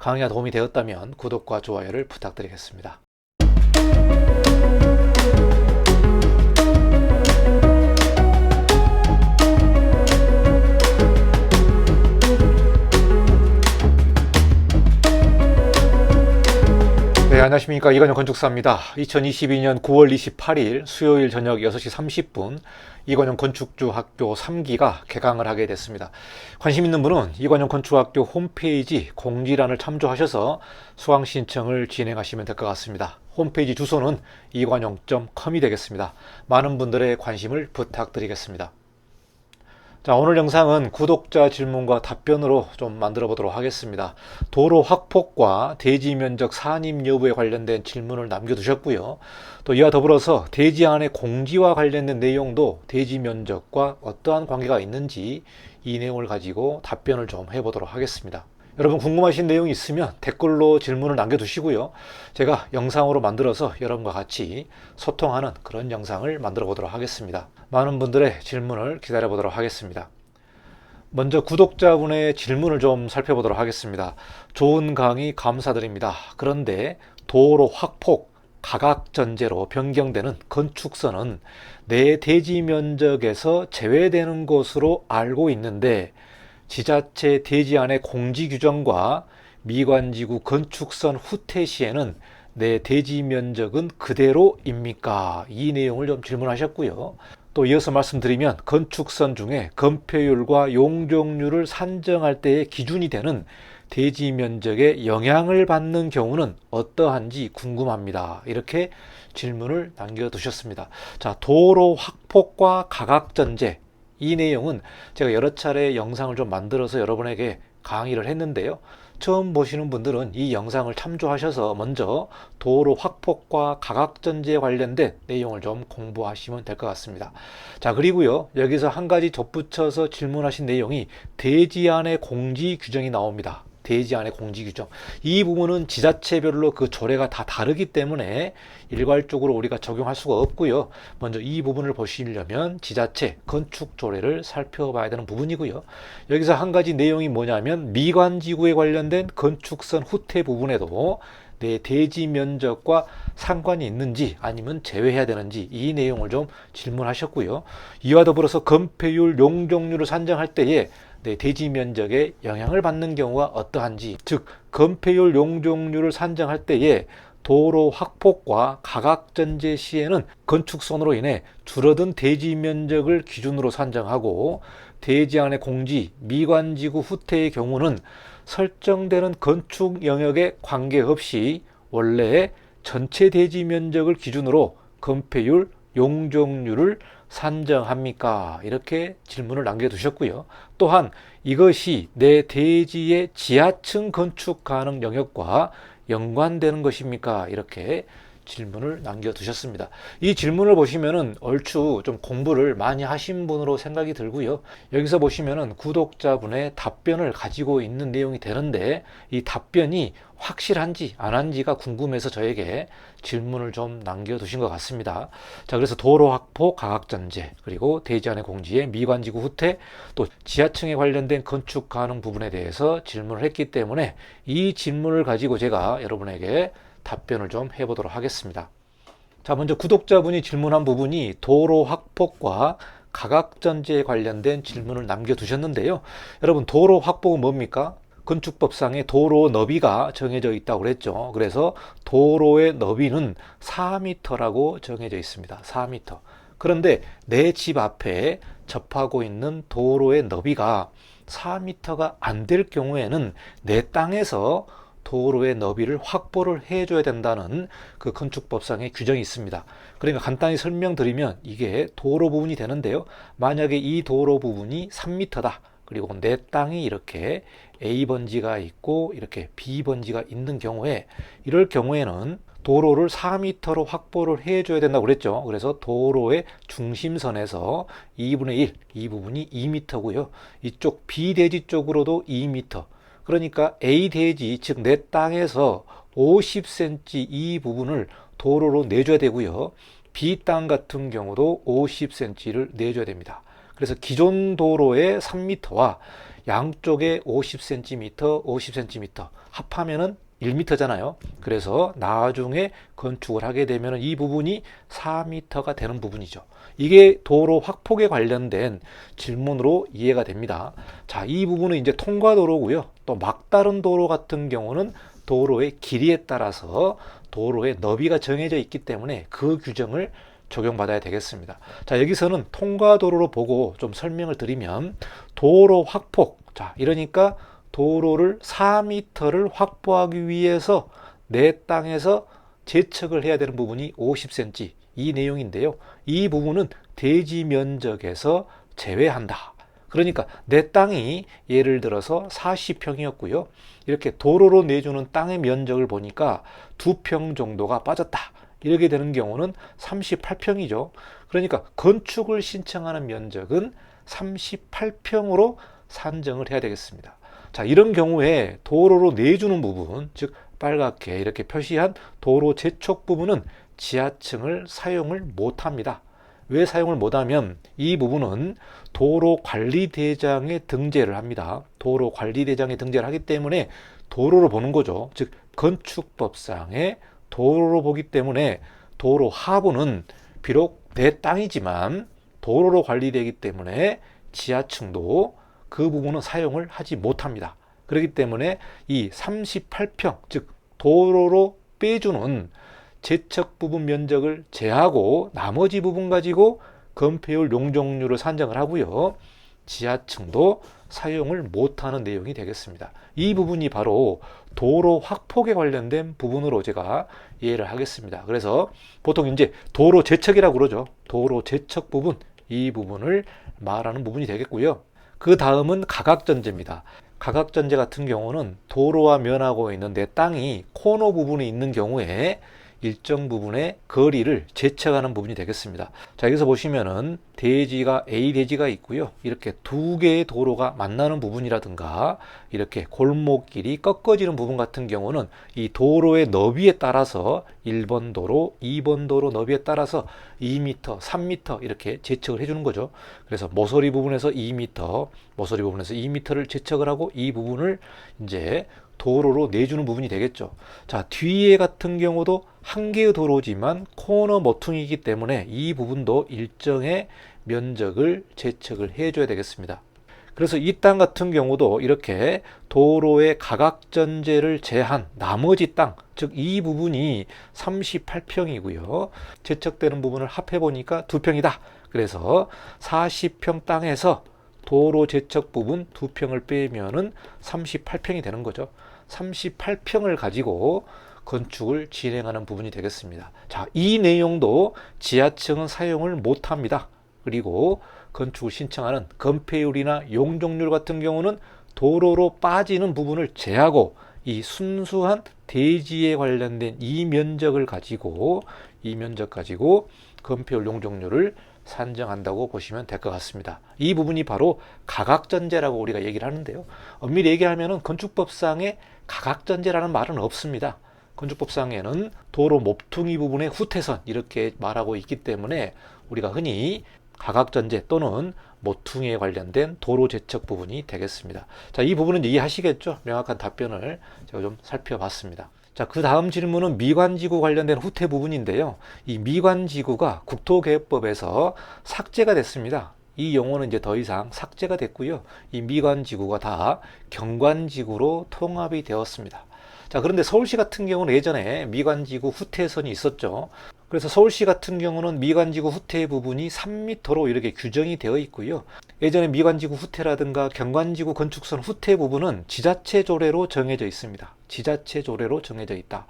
강의가 도움이 되었다면 구독과 좋아요를 부탁드리겠습니다. 네, 안녕하십니까. 이건영 건축사입니다. 2022년 9월 28일 수요일 저녁 6시 30분 이건영 건축주 학교 3기가 개강을 하게 됐습니다. 관심 있는 분은 이건영 건축학교 홈페이지 공지란을 참조하셔서 수강 신청을 진행하시면 될 것 같습니다. 홈페이지 주소는 이관영.com이 되겠습니다. 많은 분들의 관심을 부탁드리겠습니다. 자, 오늘 영상은 구독자 질문과 답변으로 좀 만들어 보도록 하겠습니다. 도로 확폭과 대지 면적 산입 여부에 관련된 질문을 남겨두셨고요. 또 이와 더불어서 대지안의 공지와 관련된 내용도 대지 면적과 어떠한 관계가 있는지 이 내용을 가지고 답변을 좀 해보도록 하겠습니다. 여러분 궁금하신 내용이 있으면 댓글로 질문을 남겨두시고요. 제가 영상으로 만들어서 여러분과 같이 소통하는 그런 영상을 만들어 보도록 하겠습니다. 많은 분들의 질문을 기다려 보도록 하겠습니다. 먼저 구독자분의 질문을 좀 살펴보도록 하겠습니다. 좋은 강의 감사드립니다. 그런데 도로 확폭, 가각전제로 변경되는 건축선은 내 대지 면적에서 제외되는 것으로 알고 있는데 지자체 대지안의 공지 규정과 미관지구 건축선 후퇴 시에는 내 대지 면적은 그대로입니까? 이 내용을 좀 질문하셨고요. 또 이어서 말씀드리면 건축선 중에 건폐율과 용적률을 산정할 때의 기준이 되는 대지 면적에 영향을 받는 경우는 어떠한지 궁금합니다. 이렇게 질문을 남겨두셨습니다. 자, 도로 확폭과 가각전제, 이 내용은 제가 여러 차례 영상을 좀 만들어서 여러분에게 강의를 했는데요. 처음 보시는 분들은 이 영상을 참조하셔서 먼저 도로 확폭과 가각전제에 관련된 내용을 좀 공부하시면 될 것 같습니다. 자, 그리고요, 여기서 한 가지 덧붙여서 질문하신 내용이 대지안의 공지 규정이 나옵니다. 대지안의 공지 규정. 이 부분은 지자체별로 그 조례가 다 다르기 때문에 일괄적으로 우리가 적용할 수가 없고요. 먼저 이 부분을 보시려면 지자체 건축 조례를 살펴봐야 되는 부분이고요. 여기서 한 가지 내용이 뭐냐면 미관지구에 관련된 건축선 후퇴 부분에도 내 대지 면적과 상관이 있는지 아니면 제외해야 되는지 이 내용을 좀 질문하셨고요. 이와 더불어서 건폐율, 용적률을 산정할 때에 내 대지 면적에 영향을 받는 경우가 어떠한지, 즉 건폐율, 용적률을 산정할 때에 도로 확폭과 가각전제 시에는 건축선으로 인해 줄어든 대지 면적을 기준으로 산정하고 대지안의 공지, 미관지구 후퇴의 경우는 설정되는 건축 영역에 관계없이 원래의 전체 대지 면적을 기준으로 건폐율, 용적률을 산정합니까? 이렇게 질문을 남겨두셨고요. 또한 이것이 내 대지의 지하층 건축 가능 영역과 연관되는 것입니까? 이렇게 질문을 남겨두셨습니다. 이 질문을 보시면은 얼추 좀 공부를 많이 하신 분으로 생각이 들고요. 여기서 보시면은 구독자분의 답변을 가지고 있는 내용이 되는데 이 답변이 확실한지 안 한지가 궁금해서 저에게 질문을 좀 남겨두신 것 같습니다. 자, 그래서 도로 확폭, 가각전제, 그리고 대지안의 공지에 미관지구 후퇴, 또 지하층에 관련된 건축 가능 부분에 대해서 질문을 했기 때문에 이 질문을 가지고 제가 여러분에게 답변을 좀 해보도록 하겠습니다. 자, 먼저 구독자분이 질문한 부분이 도로 확폭과 가각전제에 관련된 질문을 남겨두셨는데요. 여러분, 도로 확폭은 뭡니까? 건축법상의 도로 너비가 정해져 있다고 그랬죠. 그래서 도로의 너비는 4m라고 정해져 있습니다. 4m. 그런데 내 집 앞에 접하고 있는 도로의 너비가 4m가 안 될 경우에는 내 땅에서 도로의 너비를 확보를 해줘야 된다는 그 건축법상의 규정이 있습니다. 그러니까 간단히 설명드리면 이게 도로 부분이 되는데요. 만약에 이 도로 부분이 3m다. 그리고 내 땅이 이렇게 A번지가 있고 이렇게 B번지가 있는 경우에 이럴 경우에는 도로를 4m로 확보를 해줘야 된다고 그랬죠. 그래서 도로의 중심선에서 2분의 1, 이 부분이 2m고요. 이쪽 B대지 쪽으로도 2m. 그러니까 A대지, 즉 내 땅에서 50cm 이 부분을 도로로 내줘야 되고요. B 땅 같은 경우도 50cm를 내줘야 됩니다. 그래서 기존 도로의 3m와 양쪽에 50cm, 50cm 합하면은 1m잖아요. 그래서 나중에 건축을 하게 되면 이 부분이 4m가 되는 부분이죠. 이게 도로 확폭에 관련된 질문으로 이해가 됩니다. 자, 이 부분은 이제 통과도로고요. 또 막다른 도로 같은 경우는 도로의 길이에 따라서 도로의 너비가 정해져 있기 때문에 그 규정을 적용받아야 되겠습니다. 자, 여기서는 통과도로로 보고 좀 설명을 드리면 도로 확폭, 자, 이러니까 도로를 4m를 확보하기 위해서 내 땅에서 제척을 해야 되는 부분이 50cm 이 내용인데요. 이 부분은 대지 면적에서 제외한다. 그러니까 내 땅이 예를 들어서 40평이었고요. 이렇게 도로로 내주는 땅의 면적을 보니까 2평 정도가 빠졌다. 이렇게 되는 경우는 38평이죠. 그러니까 건축을 신청하는 면적은 38평으로 산정을 해야 되겠습니다. 자, 이런 경우에 도로로 내주는 부분, 즉 빨갛게 이렇게 표시한 도로 재촉 부분은 지하층을 사용을 못합니다. 왜 사용을 못하면 이 부분은 도로관리대장에 등재를 합니다. 도로관리대장에 등재를 하기 때문에 도로로 보는 거죠. 즉 건축법상의 도로로 보기 때문에 도로 하부는 비록 내 땅이지만 도로로 관리되기 때문에 지하층도 그 부분은 사용을 하지 못합니다. 그렇기 때문에 이 38평, 즉 도로로 빼주는 제척 부분 면적을 제하고 나머지 부분 가지고 건폐율 용적률을 산정을 하고요. 지하층도 사용을 못하는 내용이 되겠습니다. 이 부분이 바로 도로 확폭에 관련된 부분으로 제가 이해를 하겠습니다. 그래서 보통 이제 도로 제척이라고 그러죠. 도로 제척 부분, 이 부분을 말하는 부분이 되겠고요. 그 다음은 가각전제입니다. 가각전제 같은 경우는 도로와 면하고 있는 내 땅이 코너 부분에 있는 경우에 일정 부분의 거리를 제척하는 부분이 되겠습니다. 자, 여기서 보시면은 대지가 A 대지가 있고요. 이렇게 두 개의 도로가 만나는 부분이라든가 이렇게 골목길이 꺾어지는 부분 같은 경우는 이 도로의 너비에 따라서 1번 도로, 2번 도로 너비에 따라서 2m, 3m 이렇게 제척을 해주는 거죠. 그래서 모서리 부분에서 2m, 모서리 부분에서 2m를 제척을 하고 이 부분을 이제 도로로 내주는 부분이 되겠죠. 자, 뒤에 같은 경우도 한 개의 도로지만 코너 모퉁이기 때문에 이 부분도 일정의 면적을 제척을 해줘야 되겠습니다. 그래서 이 땅 같은 경우도 이렇게 도로의 가각전제를 제한 나머지 땅, 즉 이 부분이 38평이고요. 제척되는 부분을 합해보니까 2평이다. 그래서 40평 땅에서 도로 제척 부분 2평을 빼면은 38평이 되는 거죠. 38평을 가지고 건축을 진행하는 부분이 되겠습니다. 자, 이 내용도 지하층은 사용을 못합니다. 그리고 건축을 신청하는 건폐율이나 용적률 같은 경우는 도로로 빠지는 부분을 제하고 이 순수한 대지에 관련된 이 면적 가지고 건폐율 용적률을 산정한다고 보시면 될 것 같습니다. 이 부분이 바로 가각전제라고 우리가 얘기를 하는데요. 엄밀히 얘기하면 건축법상에 가각전제라는 말은 없습니다. 건축법상에는 도로 모퉁이 부분의 후퇴선 이렇게 말하고 있기 때문에 우리가 흔히 가각전제 또는 모퉁이에 관련된 도로 제척 부분이 되겠습니다. 자, 이 부분은 이해하시겠죠? 명확한 답변을 제가 좀 살펴봤습니다. 자, 그 다음 질문은 미관지구 관련된 후퇴 부분인데요. 이 미관지구가 국토개혁법에서 삭제가 됐습니다. 이 용어는 이제 더 이상 삭제가 됐고요. 이 미관지구가 다 경관지구로 통합이 되었습니다. 자, 그런데 서울시 같은 경우는 예전에 미관지구 후퇴선이 있었죠. 그래서 서울시 같은 경우는 미관지구 후퇴 부분이 3m로 이렇게 규정이 되어 있고요. 예전에 미관지구 후퇴라든가 경관지구 건축선 후퇴 부분은 지자체 조례로 정해져 있습니다. 지자체 조례로 정해져 있다.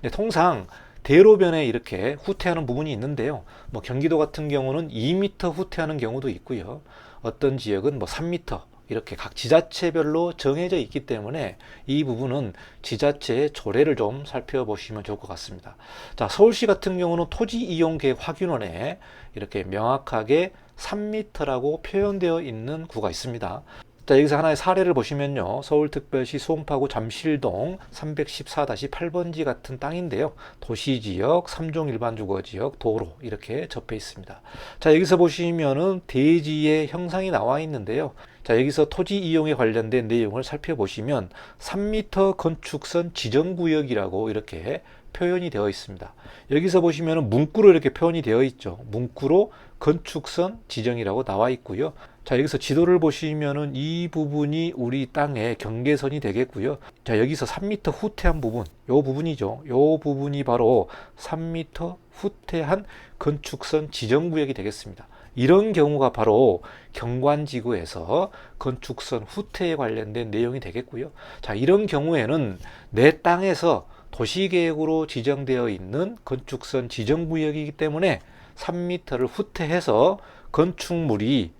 근데 통상 대로변에 이렇게 후퇴하는 부분이 있는데요. 뭐 경기도 같은 경우는 2m 후퇴하는 경우도 있고요. 어떤 지역은 뭐 3m 이렇게 각 지자체별로 정해져 있기 때문에 이 부분은 지자체의 조례를 좀 살펴보시면 좋을 것 같습니다. 자, 서울시 같은 경우는 토지이용계획확인원에 이렇게 명확하게 3m라고 표현되어 있는 구가 있습니다. 자, 여기서 하나의 사례를 보시면요. 서울특별시 송파구 잠실동 314-8번지 같은 땅인데요. 도시지역, 3종 일반주거지역, 도로 이렇게 접해 있습니다. 자, 여기서 보시면은 대지의 형상이 나와 있는데요. 자, 여기서 토지 이용에 관련된 내용을 살펴보시면 3m 건축선 지정구역이라고 이렇게 표현이 되어 있습니다. 여기서 보시면 문구로 이렇게 표현이 되어 있죠. 문구로 건축선 지정이라고 나와 있고요. 자, 여기서 지도를 보시면은 이 부분이 우리 땅의 경계선이 되겠고요. 자, 여기서 3m 후퇴한 부분, 요 부분이죠. 요 부분이 바로 3m 후퇴한 건축선 지정구역이 되겠습니다. 이런 경우가 바로 경관지구에서 건축선 후퇴에 관련된 내용이 되겠고요. 자, 이런 경우에는 내 땅에서 도시계획으로 지정되어 있는 건축선 지정구역이기 때문에 3m를 후퇴해서 건축물이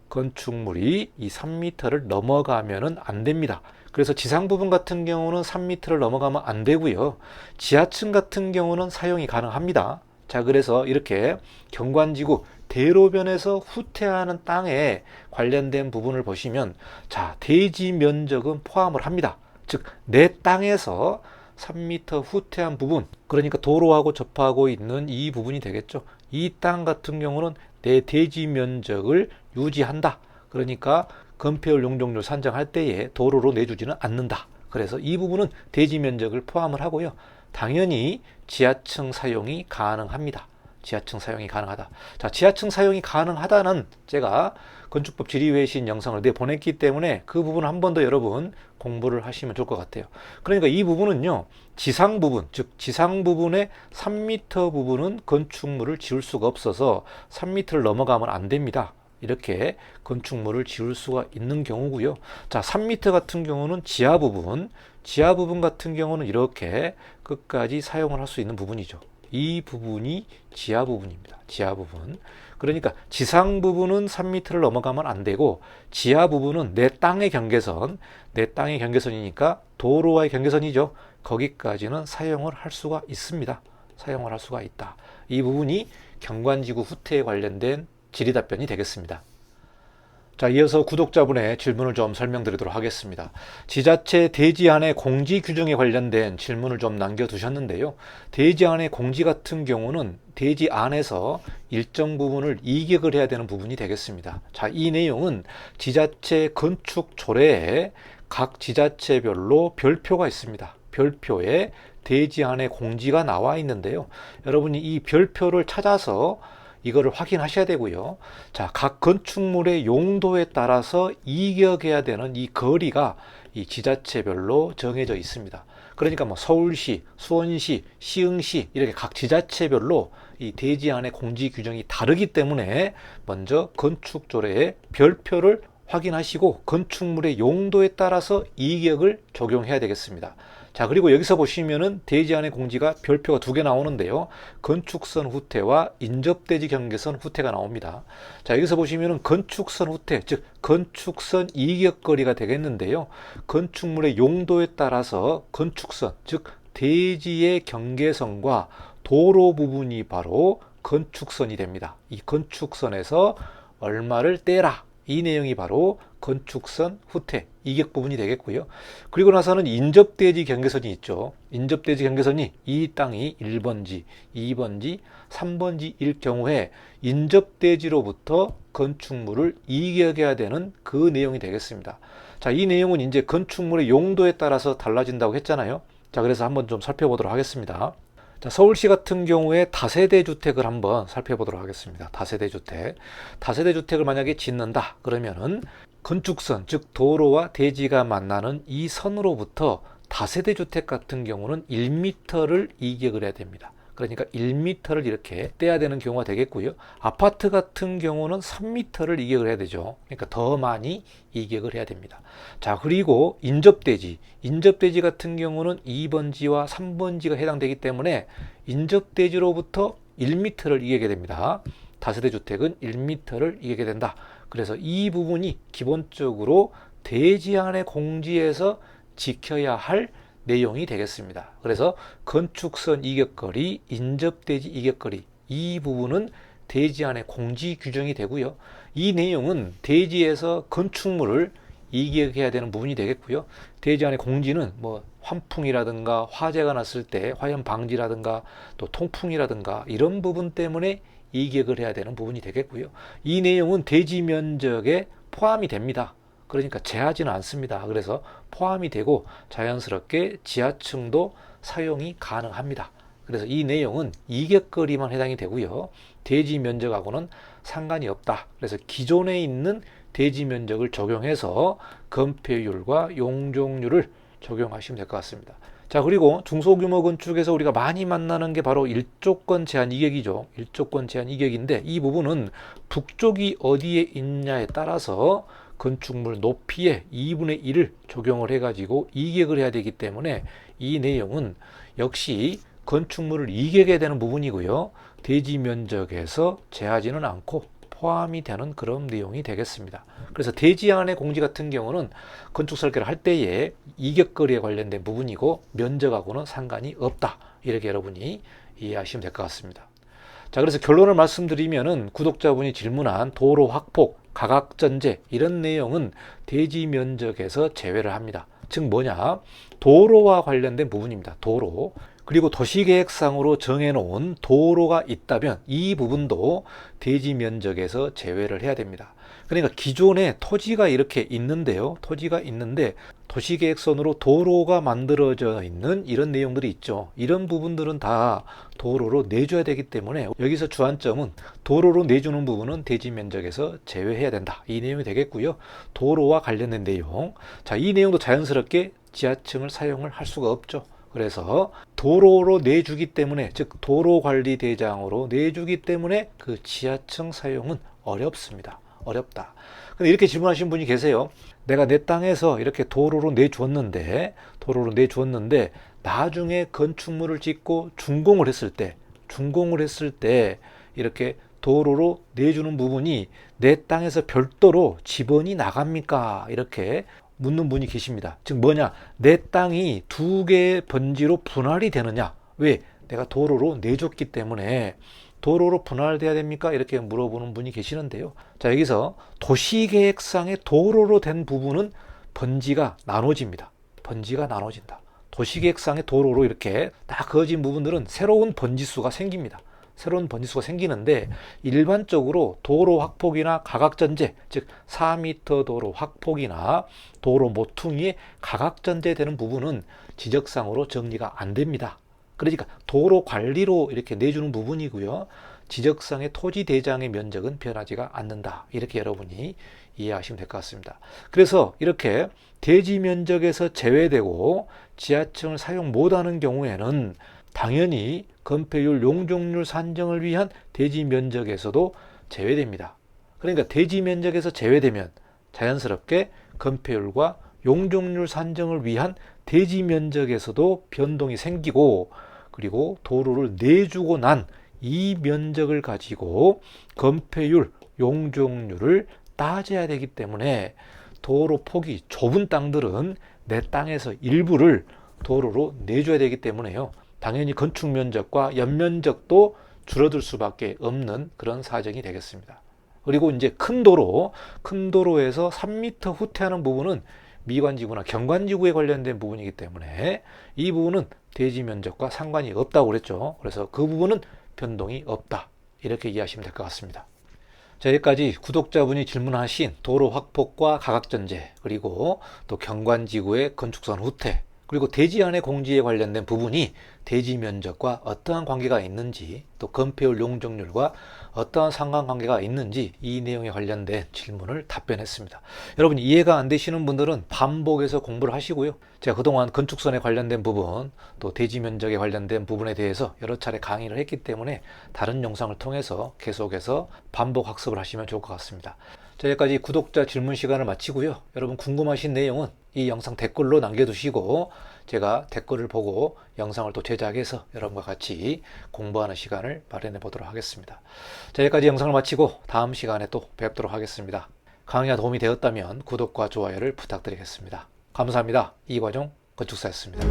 이 3m를 넘어가면은 안 됩니다. 그래서 지상 부분 같은 경우는 3m를 넘어가면 안 되고요. 지하층 같은 경우는 사용이 가능합니다. 자, 그래서 이렇게 경관지구 대로변에서 후퇴하는 땅에 관련된 부분을 보시면, 자, 대지 면적은 포함을 합니다. 즉, 내 땅에서 3m 후퇴한 부분, 그러니까 도로하고 접하고 있는 이 부분이 되겠죠. 이 땅 같은 경우는 내 대지 면적을 유지한다. 그러니까 건폐율 용적률 산정할 때에 도로로 내주지는 않는다. 그래서 이 부분은 대지 면적을 포함을 하고요. 당연히 지하층 사용이 가능합니다. 지하층 사용이 가능하다. 자, 지하층 사용이 가능하다는 제가 건축법 질의회신 영상을 내보냈기 때문에 그 부분 한 번 더 여러분 공부를 하시면 좋을 것 같아요. 그러니까 이 부분은요, 지상 부분, 즉 지상 부분의 3m 부분은 건축물을 지을 수가 없어서 3m를 넘어가면 안 됩니다. 이렇게 건축물을 지을 수가 있는 경우고요. 자, 3m 같은 경우는 지하 부분 같은 경우는 이렇게 끝까지 사용을 할 수 있는 부분이죠. 이 부분이 지하 부분입니다. 지하 부분. 그러니까 지상 부분은 3m를 넘어가면 안 되고, 지하 부분은 내 땅의 경계선이니까 도로와의 경계선이죠. 거기까지는 사용을 할 수가 있습니다. 사용을 할 수가 있다. 이 부분이 경관지구 후퇴에 관련된 질의답변이 되겠습니다. 자, 이어서 구독자분의 질문을 좀 설명드리도록 하겠습니다. 지자체 대지안의 공지 규정에 관련된 질문을 좀 남겨두셨는데요. 대지안의 공지 같은 경우는 대지 안에서 일정 부분을 이격을 해야 되는 부분이 되겠습니다. 자, 이 내용은 지자체 건축 조례에 각 지자체별로 별표가 있습니다. 별표에 대지안의 공지가 나와 있는데요. 여러분이 이 별표를 찾아서 이거를 확인하셔야 되고요. 자, 각 건축물의 용도에 따라서 이격해야 되는 이 거리가 이 지자체별로 정해져 있습니다. 그러니까 뭐 서울시, 수원시, 시흥시 이렇게 각 지자체별로 이 대지안의 공지 규정이 다르기 때문에 먼저 건축조례의 별표를 확인하시고 건축물의 용도에 따라서 이격을 적용해야 되겠습니다. 자, 그리고 여기서 보시면은 대지안의 공지가 별표가 2개 나오는데요. 건축선 후퇴와 인접대지 경계선 후퇴가 나옵니다. 자, 여기서 보시면은 건축선 후퇴, 즉 건축선 이격거리가 되겠는데요. 건축물의 용도에 따라서 건축선, 즉 대지의 경계선과 도로 부분이 바로 건축선이 됩니다. 이 건축선에서 얼마를 떼라. 이 내용이 바로 건축선 후퇴, 이격 부분이 되겠고요. 그리고 나서는 인접대지 경계선이 있죠. 인접대지 경계선이 이 땅이 1번지, 2번지, 3번지일 경우에 인접대지로부터 건축물을 이격해야 되는 그 내용이 되겠습니다. 자, 이 내용은 이제 건축물의 용도에 따라서 달라진다고 했잖아요. 자, 그래서 한번 좀 살펴보도록 하겠습니다. 자, 서울시 같은 경우에 다세대 주택을 한번 살펴보도록 하겠습니다. 다세대 주택. 다세대 주택을 만약에 짓는다 그러면은 건축선, 즉 도로와 대지가 만나는 이 선으로부터 다세대 주택 같은 경우는 1m를 이격을 해야 됩니다. 그러니까 1m를 이렇게 떼야 되는 경우가 되겠고요. 아파트 같은 경우는 3m를 이격을 해야 되죠. 그러니까 더 많이 이격을 해야 됩니다. 자, 그리고 인접대지 같은 경우는 2번지와 3번지가 해당되기 때문에 인접대지로부터 1m를 이격해야 됩니다. 다세대 주택은 1m를 이격해야 된다. 그래서 이 부분이 기본적으로 대지안의 공지에서 지켜야 할 내용이 되겠습니다. 그래서 건축선 이격거리, 인접대지 이격거리 이 부분은 대지안의 공지 규정이 되고요. 이 내용은 대지에서 건축물을 이격해야 되는 부분이 되겠고요. 대지안의 공지는 뭐 환풍이라든가 화재가 났을 때 화염 방지라든가 또 통풍이라든가 이런 부분 때문에 이격을 해야 되는 부분이 되겠고요. 이 내용은 대지 면적에 포함이 됩니다. 그러니까 제하지는 않습니다. 그래서 포함이 되고 자연스럽게 지하층도 사용이 가능합니다. 그래서 이 내용은 이객거리만 해당이 되고요. 대지 면적하고는 상관이 없다. 그래서 기존에 있는 대지 면적을 적용해서 건폐율과 용적률을 적용하시면 될 것 같습니다. 자, 그리고 중소규모 건축에서 우리가 많이 만나는 게 바로 일조권 제한 이객이죠. 일조권 제한 이객인데 이 부분은 북쪽이 어디에 있냐에 따라서 건축물 높이의 2분의 1을 적용을 해가지고 이객을 해야 되기 때문에 이 내용은 역시 건축물을 이객해야 되는 부분이고요. 대지 면적에서 제하지는 않고 포함이 되는 그런 내용이 되겠습니다. 그래서 대지안의 공지 같은 경우는 건축 설계를 할 때에 이객거리에 관련된 부분이고 면적하고는 상관이 없다. 이렇게 여러분이 이해하시면 될 것 같습니다. 자, 그래서 결론을 말씀드리면은 구독자분이 질문한 도로 확폭, 가각전제 이런 내용은 대지 면적에서 제외를 합니다. 즉 뭐냐? 도로와 관련된 부분입니다. 도로. 그리고 도시계획상으로 정해놓은 도로가 있다면 이 부분도 대지 면적에서 제외를 해야 됩니다. 그러니까 기존에 토지가 이렇게 있는데요. 토지가 있는데 도시계획선으로 도로가 만들어져 있는 이런 내용들이 있죠. 이런 부분들은 다 도로로 내줘야 되기 때문에 여기서 주안점은 도로로 내주는 부분은 대지 면적에서 제외해야 된다. 이 내용이 되겠고요. 도로와 관련된 내용. 자, 이 내용도 자연스럽게 지하층을 사용을 할 수가 없죠. 그래서 도로로 내주기 때문에, 즉 도로관리대장으로 내주기 때문에 그 지하층 사용은 어렵습니다. 어렵다. 근데 이렇게 질문하신 분이 계세요. 내가 내 땅에서 이렇게 도로로 내주었는데 나중에 건축물을 짓고 준공을 했을 때 이렇게 도로로 내주는 부분이 내 땅에서 별도로 지번이 나갑니까? 이렇게 묻는 분이 계십니다. 즉 뭐냐? 내 땅이 두 개의 번지로 분할이 되느냐? 왜? 내가 도로로 내줬기 때문에 도로로 분할돼야 됩니까? 이렇게 물어보는 분이 계시는데요. 자, 여기서 도시계획상의 도로로 된 부분은 번지가 나눠집니다. 번지가 나눠진다. 도시계획상의 도로로 이렇게 딱 그어진 부분들은 새로운 번지수가 생깁니다. 새로운 번지수가 생기는데 일반적으로 도로 확폭이나 가각전제, 즉 4m 도로 확폭이나 도로 모퉁이에 가각전제 되는 부분은 지적상으로 정리가 안 됩니다. 그러니까 도로 관리로 이렇게 내주는 부분이고요. 지적상의 토지 대장의 면적은 변하지가 않는다. 이렇게 여러분이 이해하시면 될 것 같습니다. 그래서 이렇게 대지 면적에서 제외되고 지하층을 사용 못하는 경우에는 당연히 건폐율, 용적률 산정을 위한 대지 면적에서도 제외됩니다. 그러니까 대지 면적에서 제외되면 자연스럽게 건폐율과 용적률 산정을 위한 대지 면적에서도 변동이 생기고, 그리고 도로를 내주고 난 이 면적을 가지고 건폐율, 용적률을 따져야 되기 때문에 도로 폭이 좁은 땅들은 내 땅에서 일부를 도로로 내줘야 되기 때문에요. 당연히 건축 면적과 연면적도 줄어들 수밖에 없는 그런 사정이 되겠습니다. 그리고 이제 큰 도로에서 3m 후퇴하는 부분은 미관지구나 경관지구에 관련된 부분이기 때문에 이 부분은 대지 면적과 상관이 없다고 그랬죠. 그래서 그 부분은 변동이 없다. 이렇게 이해하시면 될 것 같습니다. 자, 여기까지 구독자분이 질문하신 도로 확폭과 가각전제, 그리고 또 경관지구의 건축선 후퇴, 그리고 대지안의 공지에 관련된 부분이 대지 면적과 어떠한 관계가 있는지, 또 건폐율 용적률과 어떠한 상관관계가 있는지 이 내용에 관련된 질문을 답변했습니다. 여러분 이해가 안 되시는 분들은 반복해서 공부를 하시고요. 제가 그동안 건축선에 관련된 부분, 또 대지 면적에 관련된 부분에 대해서 여러 차례 강의를 했기 때문에 다른 영상을 통해서 계속해서 반복 학습을 하시면 좋을 것 같습니다. 자, 여기까지 구독자 질문 시간을 마치고요. 여러분 궁금하신 내용은 이 영상 댓글로 남겨두시고 제가 댓글을 보고 영상을 또 제작해서 여러분과 같이 공부하는 시간을 마련해 보도록 하겠습니다. 자, 여기까지 영상을 마치고 다음 시간에 또 뵙도록 하겠습니다. 강의가 도움이 되었다면 구독과 좋아요를 부탁드리겠습니다. 감사합니다. 이과정 건축사였습니다.